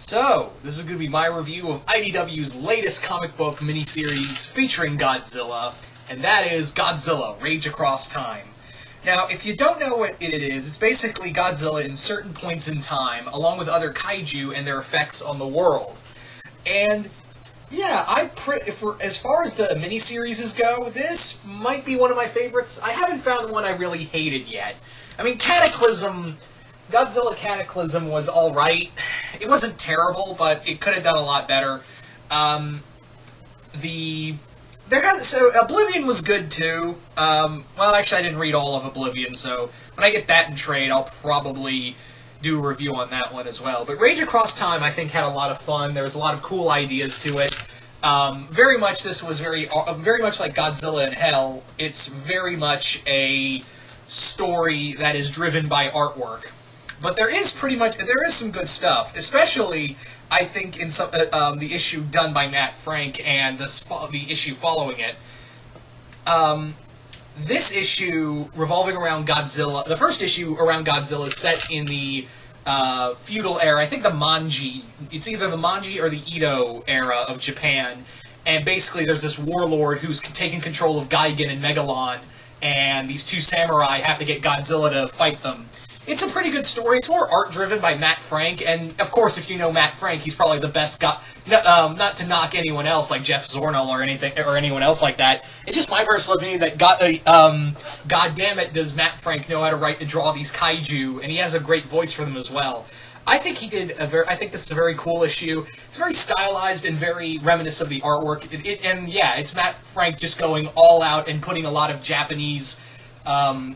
So, this is going to be my review of IDW's latest comic book miniseries featuring Godzilla, and that is Godzilla, Rage Across Time. Now, if you don't know what it is, it's basically Godzilla in certain points in time, along with other kaiju and their effects on the world. And, yeah, as far as the miniseries go, this might be one of my favorites. I haven't found one I really hated yet. I mean, Godzilla Cataclysm was alright. It wasn't terrible, but it could have done a lot better. So Oblivion was good too. Well, actually, I didn't read all of Oblivion, so when I get that in trade, I'll probably do a review on that one as well. But Rage Across Time, I think, had a lot of fun. There was a lot of cool ideas to it. This was very much like Godzilla in Hell. It's very much a story that is driven by artwork. But there is some good stuff, especially, I think, in the issue done by Matt Frank and the issue following it. This issue, revolving around Godzilla, the first issue around Godzilla is set in the feudal era, I think the Manji, it's either the Manji or the Edo era of Japan, and basically there's this warlord who's taking control of Gigan and Megalon, and these two samurai have to get Godzilla to fight them. It's a pretty good story. It's more art-driven by Matt Frank, and of course, if you know Matt Frank, he's probably the best guy. Not to knock anyone else like Jeff Zornell or anyone else like that. It's just my personal opinion that God damn it, does Matt Frank know how to draw these kaiju, and he has a great voice for them as well. I think I think this is a very cool issue. It's very stylized and very reminiscent of the artwork. It's Matt Frank just going all out and putting a lot of Japanese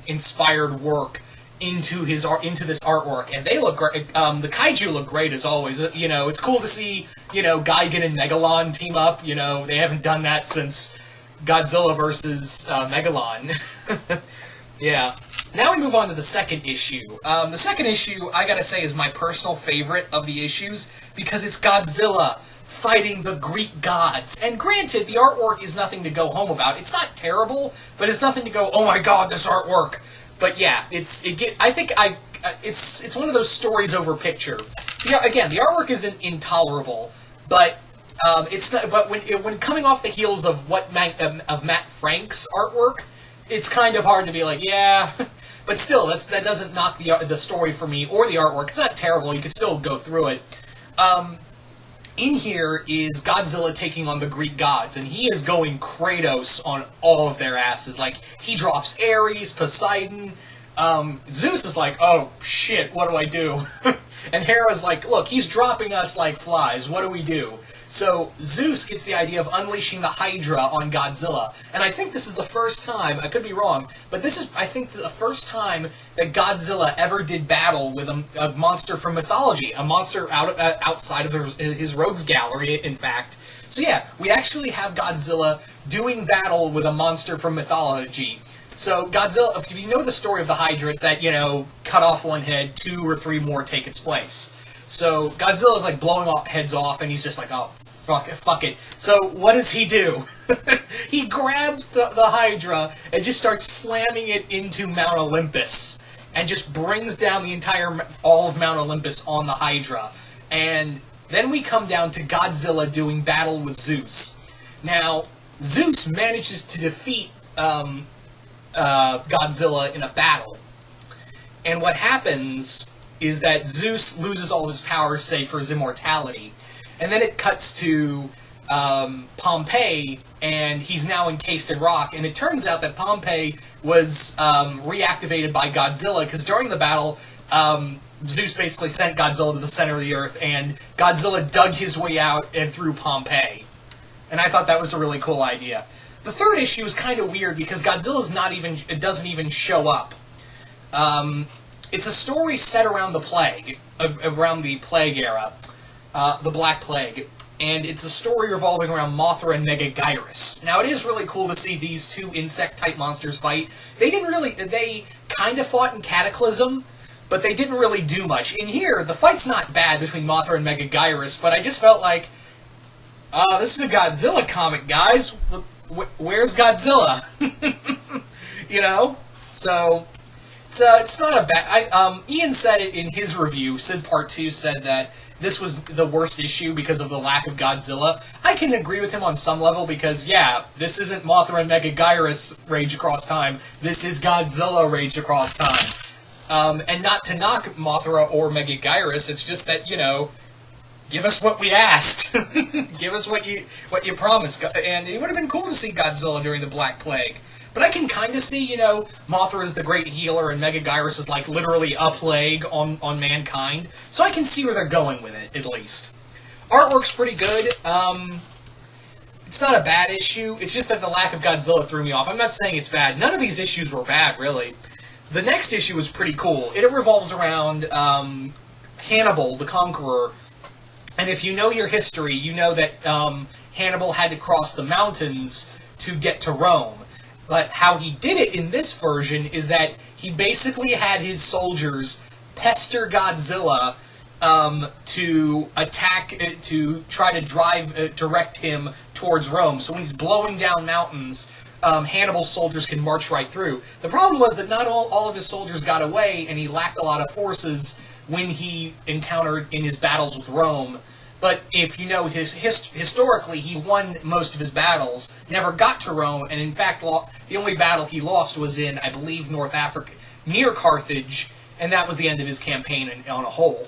inspired work into this artwork, and they look great. The kaiju look great as always. It's cool to see Gigan and Megalon team up. They haven't done that since Godzilla versus Megalon. Yeah. Now we move on to the second issue. The second issue, I gotta say, is my personal favorite of the issues because it's Godzilla fighting the Greek gods. And granted, the artwork is nothing to go home about. It's not terrible, but it's nothing to go, oh my god, this artwork. But yeah, it's one of those stories over picture. Yeah, again, the artwork isn't intolerable, but it's not. But when coming off the heels of Matt Frank's artwork, it's kind of hard to be like, yeah. But still, that doesn't knock the story for me or the artwork. It's not terrible. You can still go through it. In here is Godzilla taking on the Greek gods, and he is going Kratos on all of their asses. Like, he drops Ares, Poseidon. Zeus is like, oh, shit, what do I do? And Hera's like, look, he's dropping us like flies. What do we do? So Zeus gets the idea of unleashing the Hydra on Godzilla. And I think this is the first time, I could be wrong, but this is, I think, the first time that Godzilla ever did battle with a monster from mythology. A monster outside of his rogues gallery, in fact. So yeah, we actually have Godzilla doing battle with a monster from mythology. So Godzilla, if you know the story of the Hydra, it's that, cut off one head, 2 or 3 more take its place. So Godzilla's like blowing heads off, and he's just like, oh, fuck it. So what does he do? He grabs the Hydra and just starts slamming it into Mount Olympus, and just brings down all of Mount Olympus on the Hydra. And then we come down to Godzilla doing battle with Zeus. Now, Zeus manages to defeat Godzilla in a battle. And what happens is that Zeus loses all of his powers, save for his immortality. And then it cuts to Pompeii, and he's now encased in rock. And it turns out that Pompeii was reactivated by Godzilla, because during the battle, Zeus basically sent Godzilla to the center of the earth, and Godzilla dug his way out and through Pompeii. And I thought that was a really cool idea. The third issue is kind of weird, because Godzilla's doesn't even show up. It's a story set around the plague era, the Black Plague, and it's a story revolving around Mothra and Megaguirus. Now, it is really cool to see these two insect-type monsters fight. They kind of fought in Cataclysm, but they didn't really do much. In here, the fight's not bad between Mothra and Megaguirus, but I just felt like, this is a Godzilla comic, guys. Where's Godzilla? So it's not a bad. Ian said it in his review. Sid Part 2 said that this was the worst issue because of the lack of Godzilla. I can agree with him on some level because, yeah, this isn't Mothra and Megaguirus Rage Across Time. This is Godzilla Rage Across Time. And not to knock Mothra or Megaguirus, it's just that, you know, give us what we asked. Give us what you promised. And it would have been cool to see Godzilla during the Black Plague. But I can kind of see, you know, Mothra is the great healer and Megaguirus is like literally a plague on mankind. So I can see where they're going with it, at least. Artwork's pretty good. It's not a bad issue. It's just that the lack of Godzilla threw me off. I'm not saying it's bad. None of these issues were bad, really. The next issue was pretty cool. It revolves around Hannibal, the Conqueror. And if you know your history, you know that Hannibal had to cross the mountains to get to Rome. But how he did it in this version is that he basically had his soldiers pester Godzilla to attack, to try to direct him towards Rome. So when he's blowing down mountains, Hannibal's soldiers can march right through. The problem was that not all of his soldiers got away, and he lacked a lot of forces when he encountered in his battles with Rome. But if you know historically, he won most of his battles, never got to Rome, and in fact, the only battle he lost was in, I believe, North Africa, near Carthage, and that was the end of his campaign on a whole.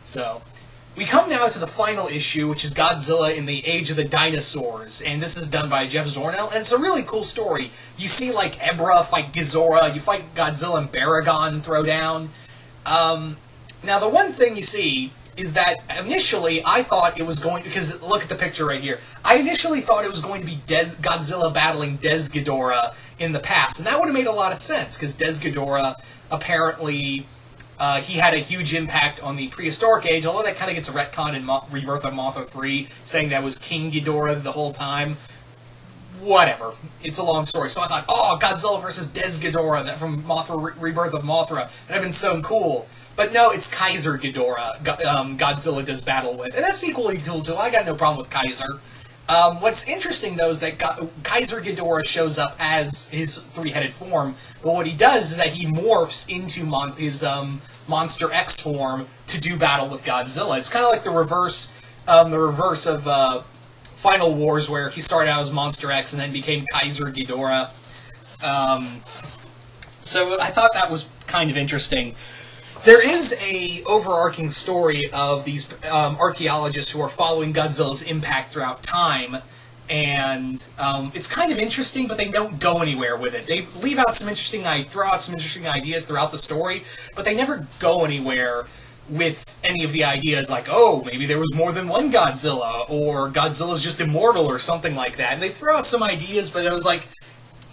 So, we come now to the final issue, which is Godzilla in the Age of the Dinosaurs, and this is done by Jeff Zornell, and it's a really cool story. You see, like, Ebra fight Ghidorah, you fight Godzilla and Baragon throw down. Now, the one thing you see is that initially I thought it was going, because look at the picture right here, I initially thought it was going to be Godzilla battling Ghidorah in the past, and that would have made a lot of sense, because Ghidorah apparently, he had a huge impact on the prehistoric age, although that kind of gets a retcon in Rebirth of Mothra 3, saying that was King Ghidorah the whole time. Whatever. It's a long story. So I thought, oh, Godzilla versus Ghidorah, that from Mothra, Rebirth of Mothra, that would have been so cool. But no, it's Kaiser Ghidorah Godzilla does battle with. And that's equally cool, too. I got no problem with Kaiser. What's interesting, though, is that Kaiser Ghidorah shows up as his three-headed form, but what he does is that he morphs into his Monster X form to do battle with Godzilla. It's kind of like the reverse of Final Wars, where he started out as Monster X and then became Kaiser Ghidorah. So I thought that was kind of interesting. There is a overarching story of these archaeologists who are following Godzilla's impact throughout time, and it's kind of interesting, but they don't go anywhere with it. They leave out throw out some interesting ideas throughout the story, but they never go anywhere with any of the ideas like, oh, maybe there was more than one Godzilla, or Godzilla's just immortal, or something like that. And they throw out some ideas, but it was like,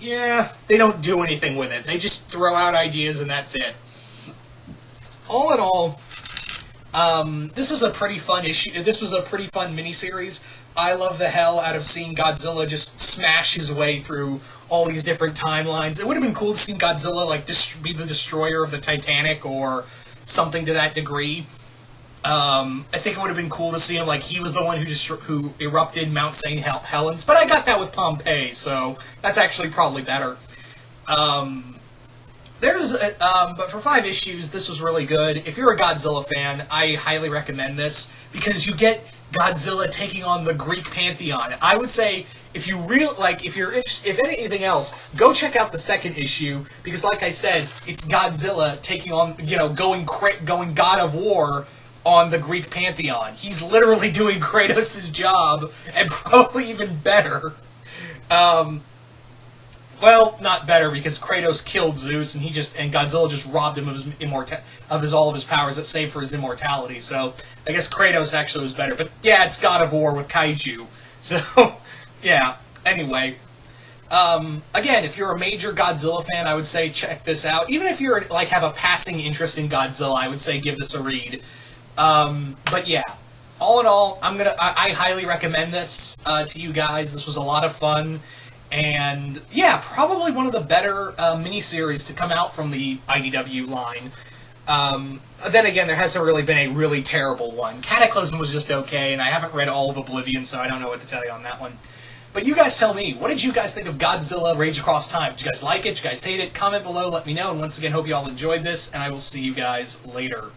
yeah, they don't do anything with it. They just throw out ideas and that's it. All in all, this was a pretty fun issue. This was a pretty fun miniseries. I love the hell out of seeing Godzilla just smash his way through all these different timelines. It would have been cool to see Godzilla like be the destroyer of the Titanic or something to that degree. I think it would have been cool to see him like he was the one who erupted Mount St. Helens. But I got that with Pompeii, so that's actually probably better. But for 5 issues, this was really good. If you're a Godzilla fan, I highly recommend this, because you get Godzilla taking on the Greek pantheon. I would say, if anything else, go check out the 2nd issue, because like I said, it's Godzilla taking on, going God of War on the Greek pantheon. He's literally doing Kratos' job, and probably even better. Well, not better, because Kratos killed Zeus, and Godzilla just robbed him of all of his powers, save for his immortality. So I guess Kratos actually was better. But yeah, it's God of War with kaiju. So yeah. Anyway, again, if you're a major Godzilla fan, I would say check this out. Even if you're have a passing interest in Godzilla, I would say give this a read. But yeah. All in all, I highly recommend this to you guys. This was a lot of fun. And, yeah, probably one of the better miniseries to come out from the IDW line. Then again, there hasn't really been a really terrible one. Cataclysm was just okay, and I haven't read all of Oblivion, so I don't know what to tell you on that one. But you guys tell me, what did you guys think of Godzilla Rage Across Time? Did you guys like it? Did you guys hate it? Comment below, let me know, and once again, hope you all enjoyed this, and I will see you guys later.